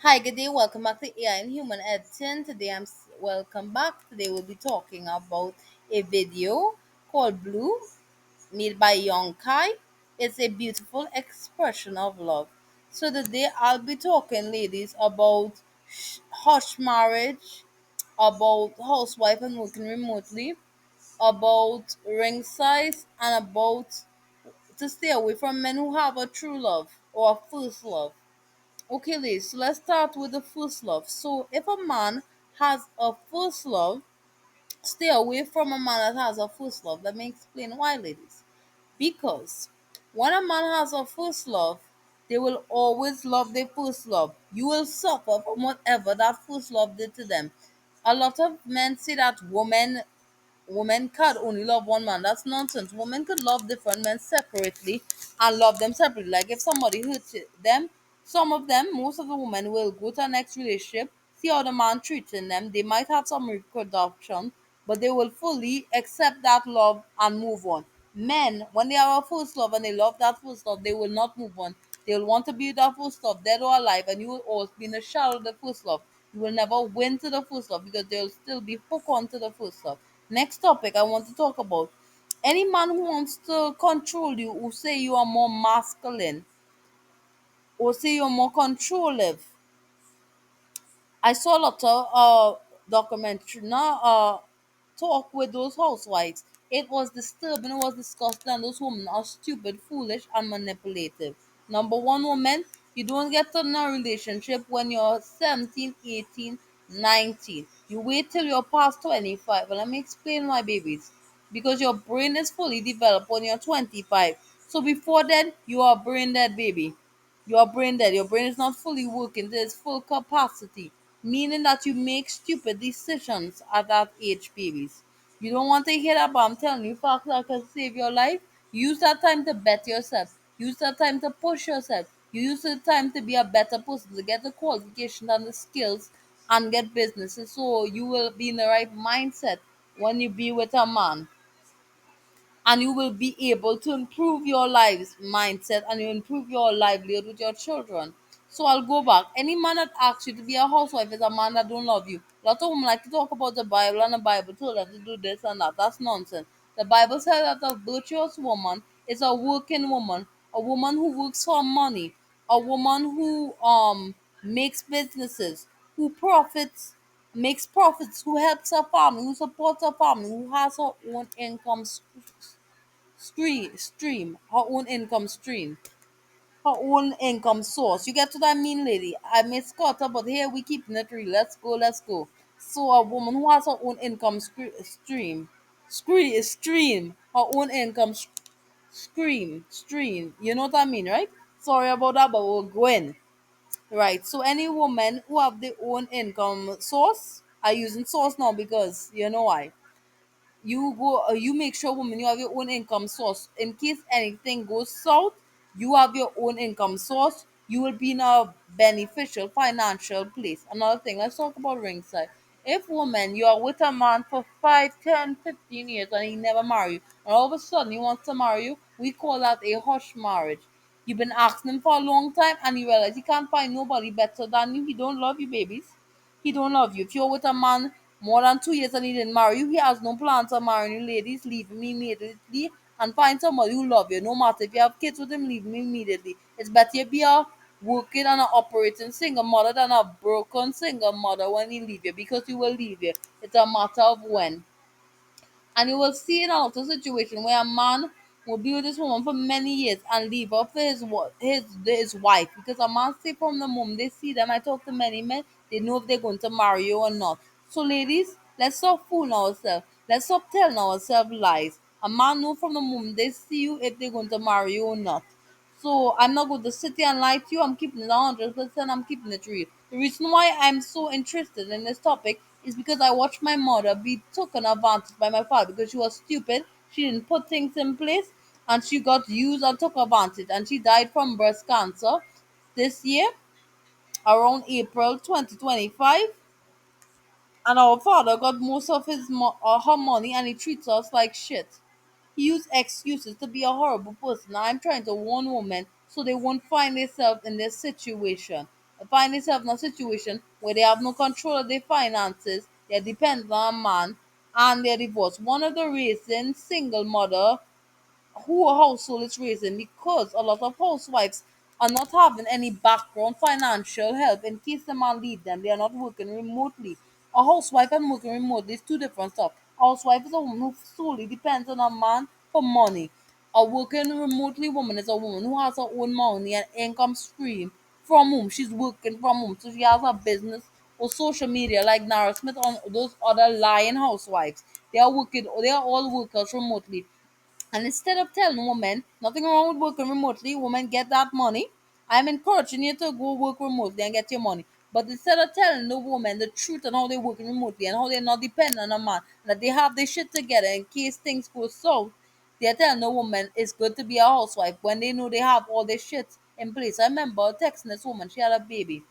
Hi, good day. Welcome back to AI and Human Editing. Welcome back. Today we'll be talking about a video called Blue, made by Young Kai. It's a beautiful expression of love. So today I'll be talking, ladies, about hush marriage, about housewife and working remotely, about ring size, and about to stay away from men who have a true love or a first love. Okay, Liz, so let's start with the first love. So, if a man has a first love, stay away from a man that has a first love. Let me explain why, ladies. Because when a man has a first love, they will always love their first love. You will suffer from whatever that first love did to them. A lot of men say that women could only love one man. That's nonsense. Women could love different men separately and love them separately. Like if somebody hurts them, some of them, most of the women will go to the next relationship, see how the man treating them. They might have some reproduction, but they will fully accept that love and move on. Men, when they are a first love and they love that first love, they will not move on. They will want to be with that first love, dead or alive, and you will always be in the shadow of the first love. You will never win to the first love because they'll still be hooked on to the first love. Next topic I want to talk about. Any man who wants to control you, who say you are more masculine, or say you're more controlling. I saw a lot of documentary now talk with those housewives. It was disturbing, it was disgusting, and those women are stupid, foolish, and manipulative. Number one, woman, you don't get in a relationship when you're 17, 18, 19. You wait till you're past 25. And let me explain why, babies. Because your brain is fully developed when you're 25. So before then, you are brain dead, baby. You are brain dead. Your brain is not fully working to its full capacity, meaning that you make stupid decisions at that age, babies. You don't want to hear that, but I'm telling you, facts that can save your life. Use that time to bet yourself. Use that time to push yourself. You use the time to be a better person, to get the qualification and the skills and get businesses so you will be in the right mindset when you be with a man, and you will be able to improve your lives mindset and you improve your livelihood with your children. So I'll go back. Any man that asks you to be a housewife is a man that don't love you. A lot of women like to talk about the Bible and the Bible told them to do this and that. That's nonsense. The Bible says that a virtuous woman is a working woman, a woman who works for money, a woman who makes businesses, who profits makes profits, who helps her family, who supports her family, who has her own income her own income stream, her own income source. You get what I mean, lady? I may scutter, but here we keeping it real. Let's go. So a woman who has her own income stream, her own income stream. You know what I mean, right? Sorry about that, but we're going. Right. So any woman who have their own income source, I using source now because you know why, you make sure, woman, you have your own income source in case anything goes south. You have your own income source. You will be in a beneficial financial place. Another thing, let's talk about ringside. If, woman, you are with a man for 5, 10, 15 years and he never marry you, and all of a sudden he wants to marry you, we call that a hush marriage. You've been asking him for a long time and you realize he can't find nobody better than you. He don't love you, babies. He don't love you. If you're with a man more than 2 years and he didn't marry you, he has no plans on marrying you. Ladies, leave him immediately and find somebody who love you. No matter if you have kids with him, leave him immediately. It's better you be a working and an operating single mother than a broken single mother when he leave you, because he will leave you. It's a matter of when. And you will see in a lot of situation where a man will be with this woman for many years and leave her for his wife. Because a man say from the moment they see them, I talk to many men, they know if they're going to marry you or not. So ladies, let's stop fooling ourselves. Let's stop telling ourselves lies. A man know from the moment they see you if they're going to marry you or not. So I'm not going to sit here and lie to you. I'm keeping it 100%. I'm keeping it real. The reason why I'm so interested in this topic is because I watched my mother be taken advantage by my father because she was stupid. She didn't put things in place and she got used and took advantage. And she died from breast cancer this year around April 2025. And our father got most of her money and he treats us like shit. He used excuses to be a horrible person. Now I'm trying to warn women so they won't find themselves in this situation. find themselves in a situation where they have no control of their finances, they're dependent on a man, and they're divorced. One of the reasons single mother who a household is raising, because a lot of housewives are not having any background financial help in case the man leave them. They are not working remotely. A housewife and working remotely is two different stuff. A housewife is a woman who solely depends on a man for money. A working remotely woman is a woman who has her own money and income stream from whom she's working from home. So she has a business or social media like Nara Smith on those other lying housewives. They are all workers remotely. And instead of telling women, nothing wrong with working remotely, women get that money. I'm encouraging you to go work remotely and get your money. But instead of telling the women the truth on how they're working remotely and how they're not dependent on a man, that they have their shit together in case things go south, they're telling the woman it's good to be a housewife when they know they have all their shit in place. I remember texting this woman, she had a baby,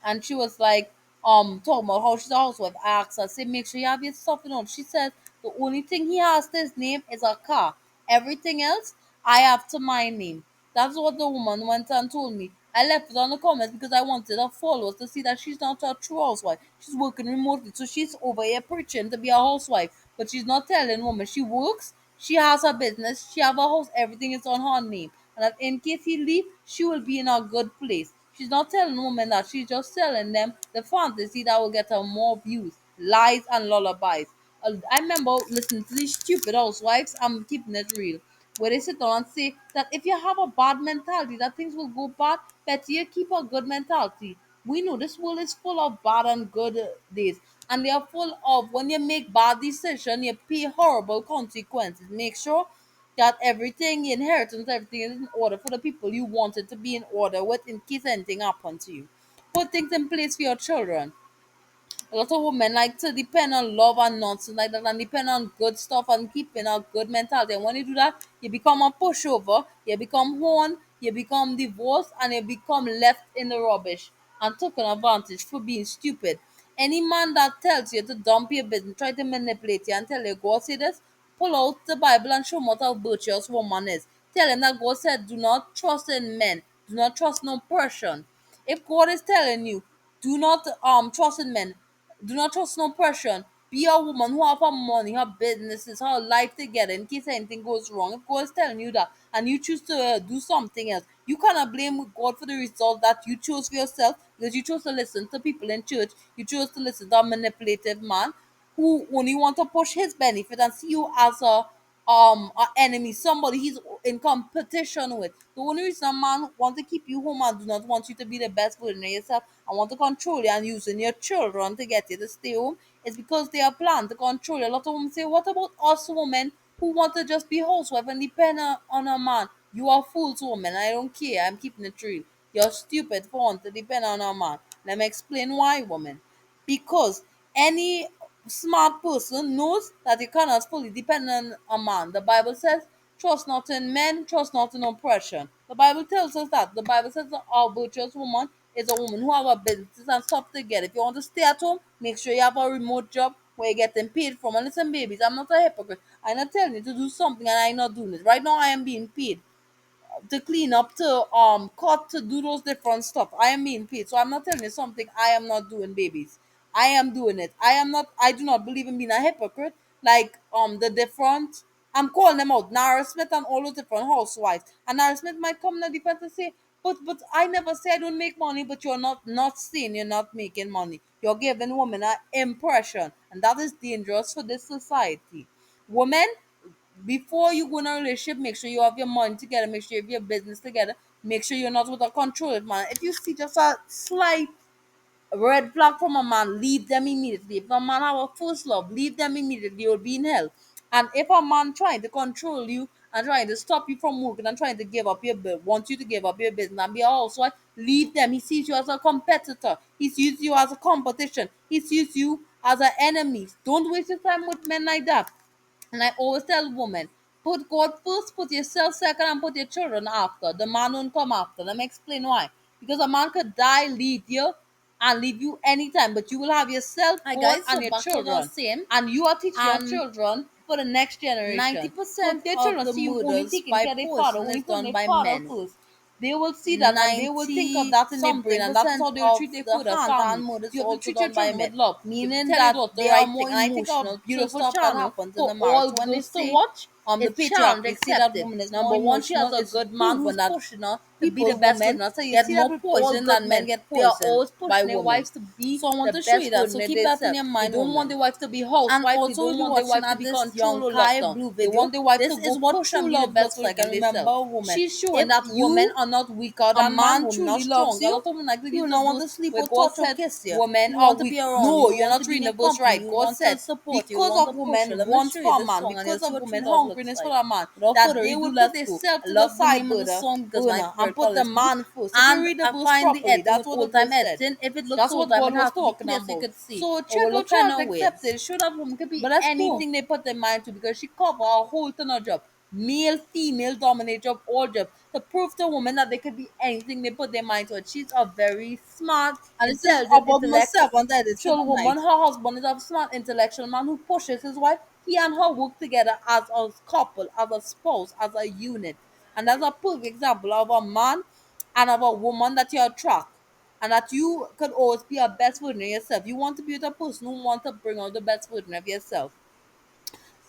and she was like, talking about how she's a housewife. I asked her, say, make sure you have your stuff in order. She said the only thing he has to his name is a car. Everything else, I have to my name. That's what the woman went and told me. I left it on the comments because I wanted her followers to see that she's not a true housewife. She's working remotely. So she's over here preaching to be a housewife. But she's not telling woman she works, she has her business, she have a house, everything is on her name. And that in case he leave, she will be in a good place. She's not telling women that, she's just telling them the fantasy that will get her more views, lies and lullabies. I remember listening to these stupid housewives, I'm keeping it real, where they sit down and say that if you have a bad mentality, that things will go bad, better you keep a good mentality. We know this world is full of bad and good days, and they are full of when you make bad decisions, you pay horrible consequences. Make sure that everything, inheritance, everything is in order for the people you want it to be in order with in case anything happens to you. Put things in place for your children. A lot of women like to depend on love and nonsense like that and depend on good stuff and keeping a good mentality. And when you do that, you become a pushover, you become horn, you become divorced, and you become left in the rubbish and taken advantage for being stupid. Any man that tells you to dump your business, try to manipulate you and tell you God say this, pull out the Bible and show him what a virtuous woman is. Tell him that God said, do not trust in men, do not trust no person. If God is telling you, do not trust in men, do not trust no person. Be a woman who have her money, her businesses, her life together in case anything goes wrong. If God is telling you that and you choose to do something else, you cannot blame God for the result that you chose for yourself because you chose to listen to people in church. You chose to listen to a manipulative man who only want to push his benefit and see you as a enemy, somebody he's in competition with. The only reason a man want to keep you home and do not want you to be the best version of yourself and want to control you and using your children to get you to stay home is because they are planned to control you. A lot of women say, what about us women who want to just be housewife and depend on a man? You are fools, woman. I don't care. I'm keeping it real. You're stupid for wanting to depend on a man. Let me explain why, woman. Because any smart person knows that you cannot fully depend on a man. The Bible says, trust not in men, trust not in oppression. The Bible tells us that. The Bible says that a virtuous woman is a woman who have a business and stuff together. If you want to stay at home, make sure you have a remote job where you're getting paid from. And listen, babies, I'm not a hypocrite. I'm not telling you to do something and I'm not doing it. Right now, I am being paid to clean up, to cut, to do those different stuff. I am being paid. So I'm not telling you something I am not doing, babies. I am doing it. I do not believe in being a hypocrite. Like the different, I'm calling them out. Nara Smith and all those different housewives. And Nara Smith might come in the defense and say, but I never say I don't make money, but you're not saying you're not making money. You're giving women an impression. And that is dangerous for this society. Women, before you go in a relationship, make sure you have your money together, make sure you have your business together, make sure you're not with a controlling man. If you see just a slight red flag from a man, leave them immediately. If a man have a first love, leave them immediately, you'll be in hell. And if a man trying to control you and trying to stop you from working and trying to give up your bill, want you to give up your business and be a housewife, leave them. He sees you as a competitor. He sees you as a competition. He sees you as an enemy. Don't waste your time with men like that. And I always tell women, put God first, put yourself second, and put your children after. The man won't come after. Let me explain why. Because a man could die, leave you, and leave you anytime, but you will have yourself, Hi God, guys, and so your back to the children. same. and you are teaching your And children for the next generation. So 90% if their of children the see you only murders taking by care of their father, poison only is putting done their by father men. first, they will see that and they will think of 90 that in their brain, something and that is percent how they will of treat their the food as hand-to-hand family. mode is You have to also treat your done by children men, with love. You have to meaning tell your that daughter the they are right thing. more And I think our emotional to beautiful stuff that channel happens in for the marriage. all So when they girls to say watch the is chant, patriarchy say that accepted. woman is more Number one, she has emotional, a it's good man proven who's that pushing her to be people, the best women, version. So you get see that more with all poison good than men men, get they are poisoned always by pushing their women. wives to be So I want the to show best you that. version So of keep that in themselves. your They mind, don't want woman. their wife to be And housewife. They also we'll don't be want their watching wife to at be this control young or Kai lockdown. Blue They video. want their wife to This go is what push and true be the love best looks version like. of And remember, themselves. a woman, She's showing if that women you are not weaker a than man, man women are truly strong. loves A you, lot of women like to he use will the not want verse to sleep where or God touch or said kiss you. women He will are want to weak. be around you. He No, will you're want not to be in reading your the verse company. right. He will God want to said support you. He will because want of to push you. women Let me want show you for a this man, song and you'll because see of what true women love looks hungriness like. for a man, Without that further they ado, will put let's go. themselves I to the love the side name of the burner song because my burner and favorite put color the is blue. man first. If you And read the I verse find the properly, editing that's with what the old time verse said. editing. If it looks That's old what time, God it was has to be talking clear so you about. could see. So Or check will out look kind Chance of weird. Accepted. Show that woman could be But that's cool. anything they put their mind to, because she cover a whole ton of job. Male, female, dominate job, all job. To prove to women that they could be anything they put their mind to. She's a very smart, And this is intelligent, about myself and that is good intellectual woman. night. Her husband is a smart, intellectual man who pushes his wife. He and her work together as a couple, as a spouse, as a unit. And that's a perfect example of a man and of a woman that you attract. And that you could always be a best version of yourself. You want to be with a person who wants to bring out the best version of yourself.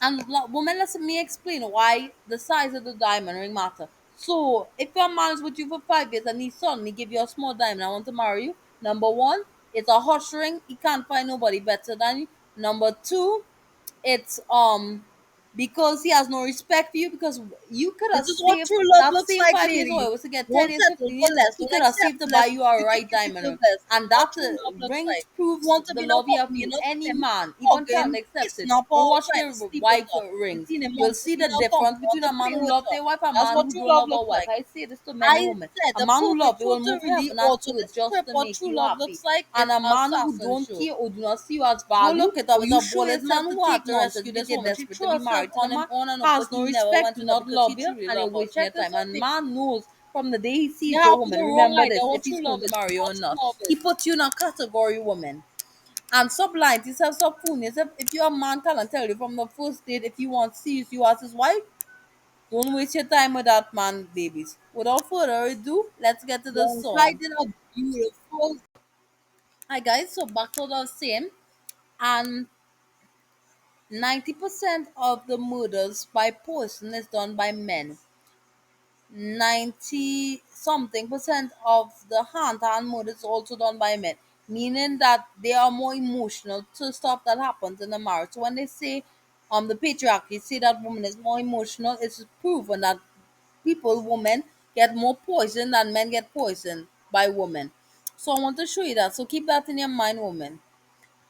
And woman, let me explain why the size of the diamond ring matter. So, if your man is with you for 5 years and he suddenly give you a small diamond, I want to marry you. Number one, it's a hush ring. He can't find nobody better than you. Number two, it's because he has no respect for you, because you could This have is what saved true love that looks same like, 5 years, or lady. it was to get 10 Won't years, settle 15 for years. less. He Don't could have accept saved to buy less. you a You can right give it diamond the ring. best. And What that true love looks brings like. You proves want to the be in a love you have company, to you know, see any him man, even Chant hugging, accepted. kissing up Go or watch trying their to sleep with wife her. You rings. seen him You'll want to see be in the a company, difference want between to a man play who with loves her. their wife and a That's man what who true don't love love a looks wife. like. I say this to many I women. said A the man who perfect loves you will photo move really heaven and also earth just describe to what make true you love happy. looks like And is a man who Assassin don't Show. care or do not see you as Go value, look it up. or It's you a show bullet yourself man to who take had to none to rescue get this you're woman. She desperate to threw be herself married to the on him man, on and off, has but no he never respect, went do with her not because love he you, truly and you're loved her. wasting your Check this time. out, And baby. man knows from the day he You sees your have woman. the wrong Remember idea this: what if true he's love going to is. marry you What or true not, love he is. puts you in a category woman. And sublight yourself, subfun yourself. If your man can tell you from the first date if you want to see you as his wife, don't waste your time with that man, babies. Without further ado, let's get to the You're song. hiding a beautiful. Hi guys, so back to the same. And 90% of the murders by poison is done by men. 90 something percent of the hand-to-hand murder is also done by men, meaning that they are more emotional to stuff that happens in the marriage. So when they say the patriarchy say that woman is more emotional, it's proven that women get more poison than men get poisoned by women. So I want to show you that. So keep that in your mind, woman.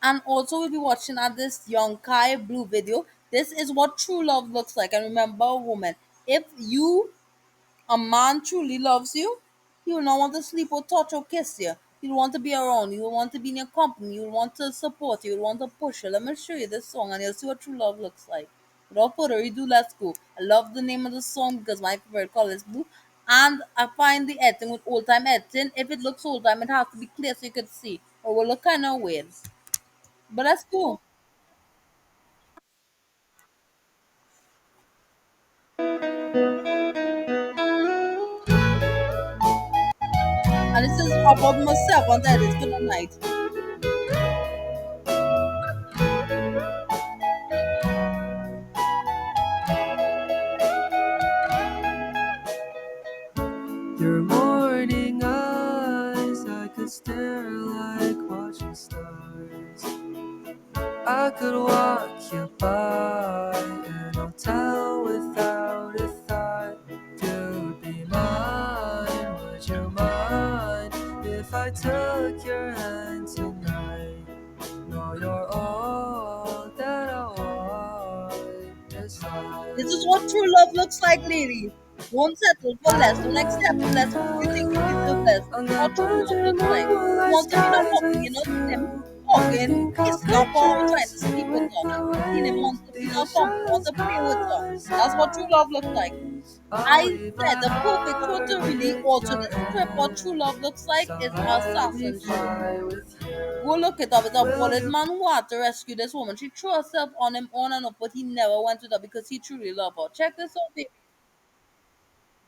And also we'll be watching at this young Kai Blue video. This is what true love looks like. And remember, woman, if a man truly loves you, he will not want to sleep or touch or kiss you. He'll want to be around you. He'll want to be in your company. He'll want to support you. He'll want to push you. Let me show you this song and you'll see what true love looks like. Without further ado, let's go. I love the name of the song because my favorite color is blue. And I find the editing with old time editing. If it looks old time, it has to be clear so you can see. Or will look kind of weird. But let's go. And this is about myself and that is good night. Your morning eyes, I could stare like watching stars. I could walk you by and I'll tell without a thought. You'd be mine, would you mind if I took your hand tonight? No, you're all that I want This is inside. what true love looks like, lady. Won't settle for less. Don't accept less because you think you give the best. This I'm is what not true love budging looks like. on You want to be in a lifestyles company, you know, with see him you. I hugging, think I'll kissing up, picture or trying us to two sleep with with her. the You seen him want waves, to be in the a company, want ocean to play with her. skies, That's what true love looks like. eyes. I'll I leave said my the perfect heart photo really with also your describe what true love hand. looks like So is let me Assassin Show. fly with Go you. look it up. It's a Will bullet you man who had to rescue this woman. She threw herself on him on and off, but he never went with her because he truly loved her. Check this out, baby.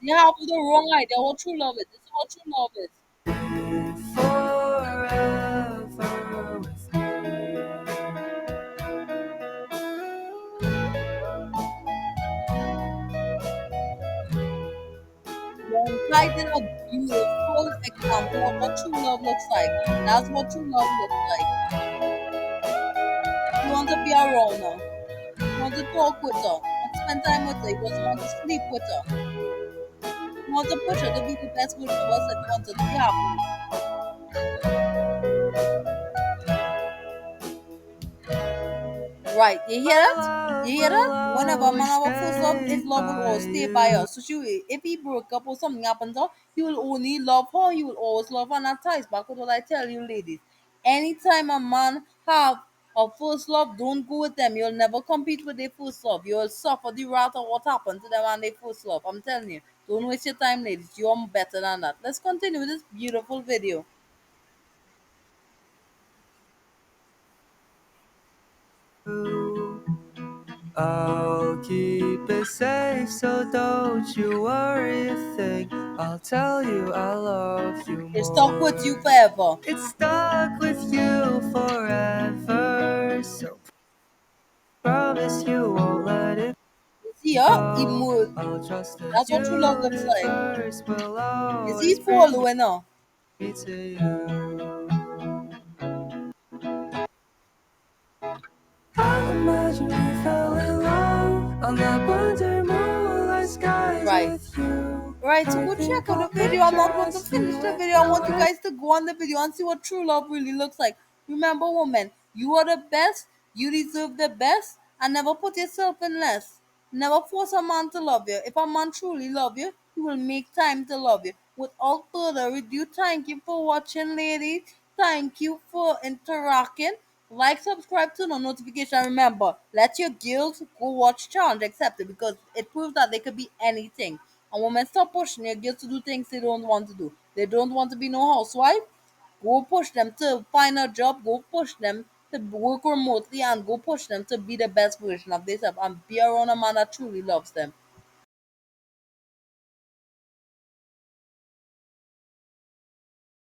You have the wrong idea what true love is. This is what true love is. forever with me. Young is a beautiful example of what true love looks like. That's what true love looks like. You want to be around her. You want to talk with her. You want to spend time with her. You just want to sleep with her. You want to push her to be the best version of herself. You want her to be happy. Right, you hear that? You hear My that? Whenever a love will man have a first love, stay his love will by always stay by you. her. So if he broke up or something happens to her, he will only love her. He will always love her. And that ties back with what I tell you, ladies. Anytime a man have a first love, don't go with them. You'll never compete with their first love. You'll suffer the wrath of what happened to them and their first love. I'm telling you. Don't waste your time, ladies. You're better than that. Let's continue with this beautiful video. I'll keep it safe, so don't you worry a thing. I'll tell you I love you It's stuck with more. you forever. It's stuck with you forever, so promise you won't let it You see her? go. Emo- I'll trust the That's what true love looks like. universe will Is he always bring following her? me to you. I imagine we fell in love on that wonder moonlight skies Right. with you. Right, so I go check think out the I'll video. I'm picture not going to us finish the with video. I want you the guys to go on the video and see what true love really looks like. Remember, woman, you are the best. You deserve the best. And never put yourself in less. Never force a man to love you. If a man truly love you, he will make time to love you. Without further ado, thank you for watching, ladies. Thank you for interacting. Like, subscribe, turn on notification. Remember, let your girls go watch Challenge Accepted because it proves that they could be anything. And women, stop pushing your girls to do things they don't want to do. They don't want to be no housewife. Go push them to find a job. Go push them to work remotely and go push them to be the best version of themselves and be around a man that truly loves them.